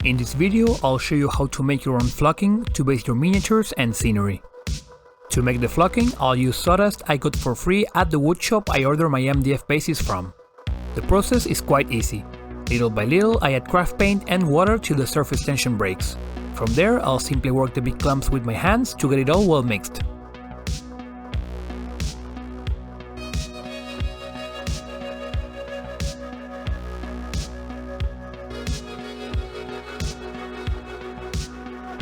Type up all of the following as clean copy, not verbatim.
In this video, I'll show you how to make your own flocking to base your miniatures and scenery. To make the flocking, I'll use sawdust I got for free at the woodshop I order my MDF bases from. The process is quite easy. Little by little, I add craft paint and water till the surface tension breaks. From there, I'll simply work the big clumps with my hands to get it all well mixed.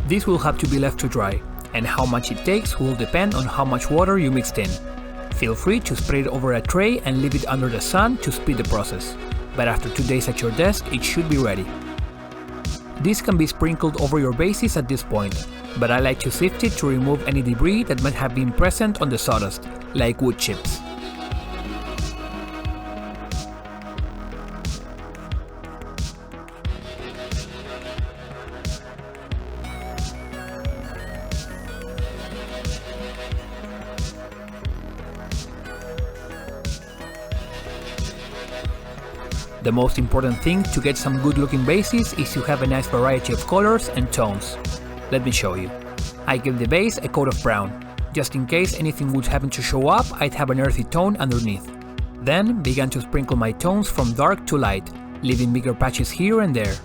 This will have to be left to dry, and how much it takes will depend on how much water you mixed in. Feel free to spread it over a tray and leave it under the sun to speed the process, but after 2 days at your desk it should be ready. This can be sprinkled over your bases at this point, but I like to sift it to remove any debris that might have been present on the sawdust, like wood chips. The most important thing to get some good looking bases is to have a nice variety of colors and tones. Let me show you. I give the base a coat of brown. Just in case anything would happen to show up, I'd have an earthy tone underneath. Then began to sprinkle my tones from dark to light, leaving bigger patches here and there.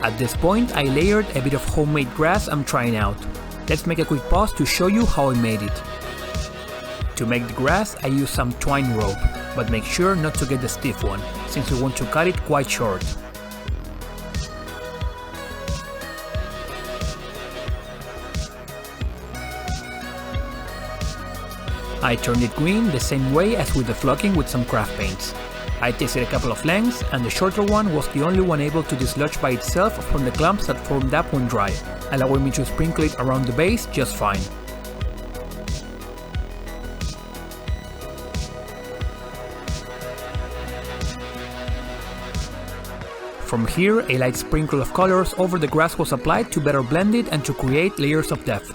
At this point, I layered a bit of homemade grass I'm trying out. Let's make a quick pause to show you how I made it. To make the grass, I used some twine rope, but make sure not to get the stiff one, since we want to cut it quite short. I turned it green the same way as with the flocking with some craft paints. I tested a couple of lengths, and the shorter one was the only one able to dislodge by itself from the clumps that formed up when dry, allowing me to sprinkle it around the base just fine. From here, a light sprinkle of colors over the grass was applied to better blend it and to create layers of depth.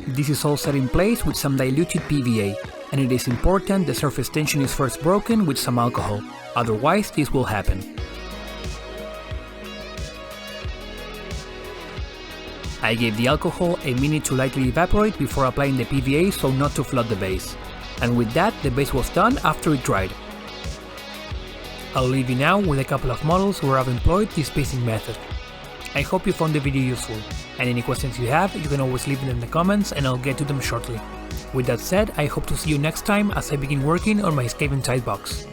This is all set in place with some diluted PVA, and it is important the surface tension is first broken with some alcohol, otherwise this will happen. I gave the alcohol a minute to lightly evaporate before applying the PVA so not to flood the base, and with that the base was done after it dried. I'll leave you now with a couple of models where I've employed this basing method. I hope you found the video useful, and any questions you have, you can always leave them in the comments and I'll get to them shortly. With that said, I hope to see you next time as I begin working on my Skaven Tide box.